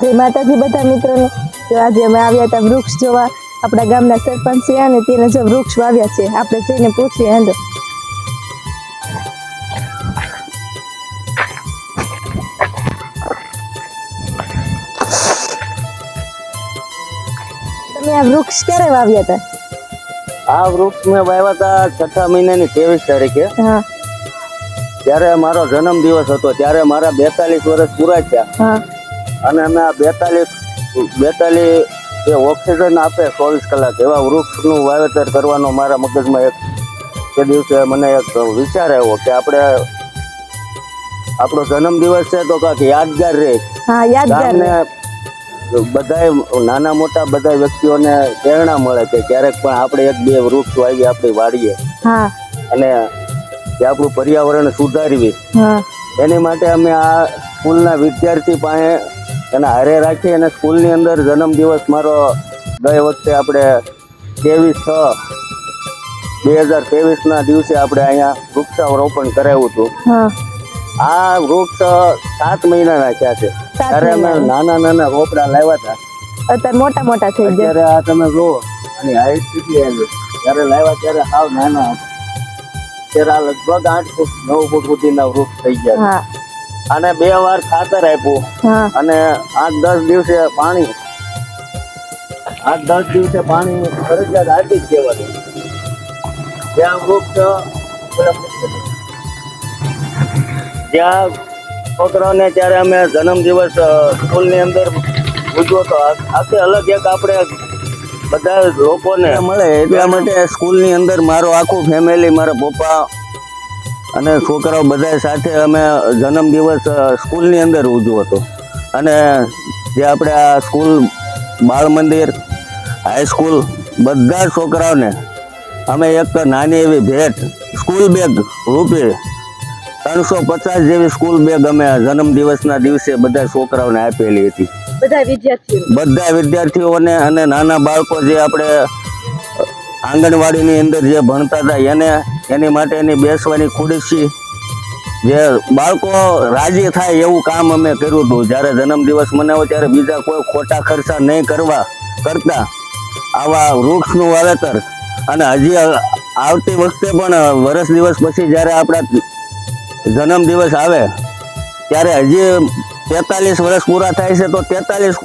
જય માતાજી બધા મિત્રોને। તો આજે અમે આવ્યા હતા વૃક્ષ જોવા। આપણા ગામના સરપંચ છે અને તેને જો વૃક્ષ વાવ્યા છે, આપણે જઈને પૂછીએ। હાલો, તમે આ વૃક્ષ ક્યારે વાવ્યા હતા? આ વૃક્ષ મેં વાવ્યા હતા 6 મહિનાની 23 તારીખે। હા ત્યારે મારો જન્મ દિવસ હતો, ત્યારે મારા 42 વર્ષ પૂરા થયા। હા અને અમે આ 42 જે ઓક્સિજન આપે 24 કલાક એવા વૃક્ષનું વાવેતર કરવાનો મારા મગજમાં એ દિવસે મને એક વિચાર આવ્યો કે આપણે આપણો જન્મ દિવસ છે તો કાંઈક યાદગાર રહે। હા, યાદગાર ગામને બધાય નાના મોટા બધા વ્યક્તિઓને પ્રેરણા મળે કે ક્યારેક પણ આપણે 1-2 વૃક્ષ વાવી આપણી વાડીએ હા અને જે આપણું પર્યાવરણ સુધારવી। હા એની માટે અમે આ સ્કૂલના વિદ્યાર્થી પાસે એને હારે રાખી અને સ્કૂલની અંદર જન્મ દિવસ મારો ગઈ વખતે આપણે 23/6/2023 દિવસે આપણે અહીંયા વૃક્ષારોપણ કરાવ્યું હતું। હા આ વૃક્ષ 7 મહિનાના થયા છે, ત્યારે અમે નાના રોપડા લાવ્યા હતા। અત્યારે મોટા મોટા થઈ ગયા। અત્યારે આ તમે જુઓ આની હાઈટ કેટલી આવી, ત્યારે લાવ્યા ત્યારે સાવ નાના હતા, ત્યારે આ લગભગ 8 ફૂટ 9 ફૂટ સુધીના વૃક્ષ થઈ ગયા। હા અને 2 વાર ખાતર આપ્યું હા અને 8-10 દિવસે પાણી ફરજિયાત આપી જ દેવાનું। જ્યાં છોકરાઓને ત્યારે અમે જન્મ દિવસ સ્કૂલની અંદર ઉજવો તો આખી અલગ એક આપણે બધા લોકોને મળે એટલા માટે સ્કૂલની અંદર મારો આખું ફેમિલી, મારા પપ્પા અને છોકરાઓ બધા સાથે અમે જન્મ દિવસ સ્કૂલની અંદર ઉજવો હતો। અને જે આપણે આ સ્કૂલ, બાળ મંદિર, હાઈસ્કૂલ બધા છોકરાઓને અમે એક નાની એવી ભેટ સ્કૂલ બેગ રૂપે 350 જેવી સ્કૂલ બેગ અમે જન્મ દિવસના દિવસે બધા છોકરાઓને આપેલી હતી। બધા વિદ્યાર્થીઓને અને નાના બાળકો જે આપણે આંગણવાડીની અંદર જે ભણતા હતા એને એની માટેની બેસવાની ખુરશી, જે બાળકો રાજી થાય એવું કામ અમે કર્યું હતું। જ્યારે જન્મ દિવસ મનાવો ત્યારે બીજા કોઈ ખોટા ખર્ચા નહીં કરતા આવા વૃક્ષનું વાવેતર, અને હજી આવતી વખતે પણ વર્ષ દિવસ પછી જ્યારે આપણા જન્મ દિવસ આવે ત્યારે હજી 43 વર્ષ પૂરા થાય છે તો 43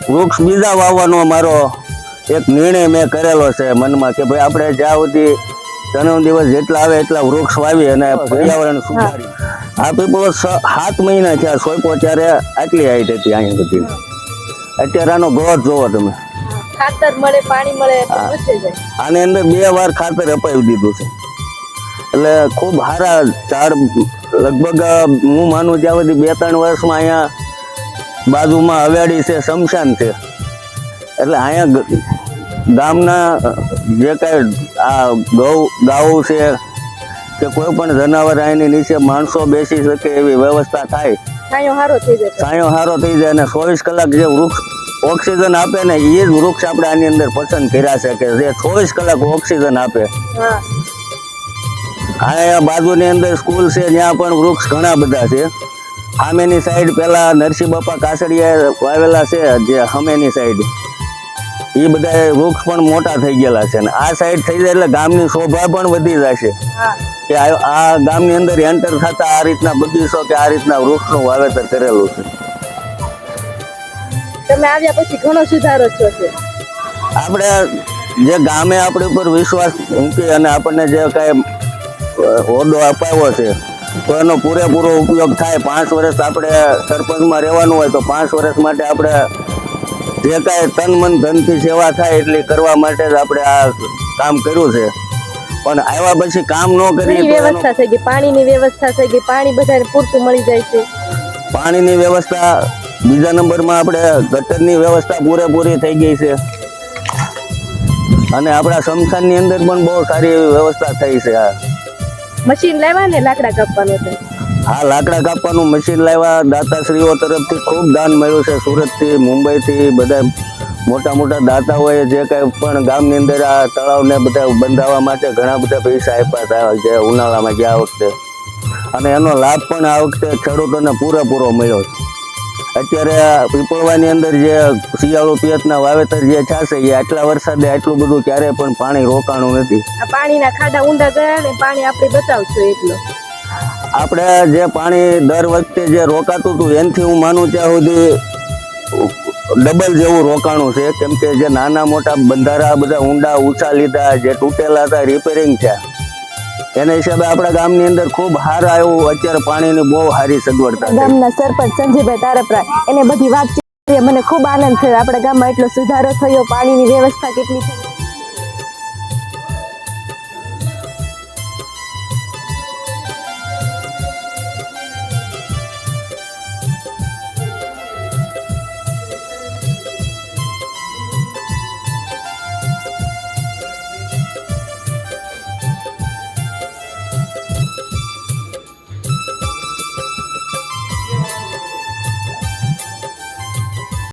વૃક્ષ બીજા વાવવાનો મારો એક નિર્ણય મેં કરેલો છે મનમાં કે ભાઈ આપણે જ્યાં સુધી જન્મ દિવસ જેટલા આવે એટલા વૃક્ષ વાવી અને પર્યાવરણ સુધારી। આ પીપળો 7 મહિના થયા સોંપ્યો ત્યારે આટલી હાઈટ હતી અહીંયા સુધી। અત્યારે આનો ગ્રોથ જોવો તમે, ખાતર મળે, પાણી મળે, આની અંદર 2 વાર ખાતર અપાવી દીધું છે, એટલે ખૂબ સારા ઝાડ। લગભગ હું માનું ત્યાં સુધી 2-3 વર્ષમાં અહીંયા બાજુમાં હવેડી છે, શમશાન છે, એટલે અહીંયા ગામના જે કાંઈ આ ગાઉ છે કે કોઈ પણ જનાવર અહીંની નીચે માણસો બેસી શકે એવી વ્યવસ્થા થાય, છાંયો સારો થઈ જાય અને 24 કલાક જે વૃક્ષ ઓક્સિજન આપે ને એ જ વૃક્ષ આપણે આની અંદર પસંદ કર્યા છે કે જે 24 કલાક ઓક્સિજન આપે। અહીંયા બાજુની અંદર સ્કૂલ છે, ત્યાં પણ વૃક્ષ ઘણા બધા છે। સામેની સાઈડ પેલા નરસિંહ બાપા કાસડિયા વાવેલા છે, જે સામેની સાઈડ એ બધા વૃક્ષ પણ મોટા થઈ ગયેલા છે, અને આ સાઈડ થઈ જાય એટલે ગામની શોભા પણ વધી જશે કે આ ગામની અંદર એન્ટર થતા આ રીતના બગીચો કે આ રીતના વૃક્ષનું વાવેતર કરેલું છે। તમે આવ્યા પછી ઘણો સુધારો થયો છે। આપણે જે ગામે આપણી ઉપર વિશ્વાસ મૂકી અને આપણને જે કાંઈ હોદ્દો અપાવ્યો છે તો એનો પૂરેપૂરો ઉપયોગ થાય। 5 વર્ષ આપણે સરપંચમાં રહેવાનું હોય તો 5 વર્ષ માટે આપણે જે કાંઈ તન મન ધનથી સેવા થાય એટલી કરવા માટે જ આપણે આ કામ કર્યું છે। પણ આવ્યા પછી કામ ન કરીએ, વ્યવસ્થા થઈ ગઈ, પાણીની વ્યવસ્થા થઈ ગઈ, પાણી બધાને પૂરતું મળી જાય છે। પાણીની વ્યવસ્થા, બીજા નંબરમાં આપણે ગટરની વ્યવસ્થા પૂરેપૂરી થઈ ગઈ છે, અને આપણા શમશાનની અંદર પણ બહુ સારી એવી વ્યવસ્થા થઈ છે। મશીન લાવ્યા ને લાકડા કાપવાનું? હા, લાકડા કાપવાનું મશીન લાવ્યા। દાતાશ્રીઓ તરફથી ખૂબ દાન મળ્યું છે, સુરતથી, મુંબઈથી બધા મોટા મોટા દાતાઓએ જે કાંઈ પણ ગામની અંદર આ તળાવને બધા બંધાવવા માટે ઘણા બધા પૈસા આપ્યા હતા જે ઉનાળામાં ગયા વખતે, અને એનો લાભ પણ આ વખતે ખેડૂતોને પૂરેપૂરો મળ્યો છે। અત્યારે પીપળવાની અંદર જે શિયાળુ પિયતના વાવેતર જે થશે એ આટલા વરસાદે આટલું બધું ક્યારેય પણ પાણી રોકાણું નથી. આ પાણીના ખાડા ઊંડા ગયા ને પાણી આપણે બચાવશું એટલો. આપણે જે પાણી દર વખતે જે રોકાતું હતું એનાથી હું માનું ત્યાં સુધી ડબલ જેવું રોકાણું છે, કેમ કે જે નાના મોટા બંધારા બધા ઊંડા ઊંચા લીધા, જે તૂટેલા હતા રિપેરિંગ થયા, એના હિસાબે આપણા ગામની અંદર ખૂબ સારા એવું અત્યારે પાણીની બહુ સારી સગવડતા છે. ગામના સરપંચ સંજયભાઈ તારપરા એને બધી વાતચીત કરી. મને ખૂબ આનંદ થયો. આપણા ગામમાં એટલો સુધારો થયો, પાણીની વ્યવસ્થા કેટલી થઈ.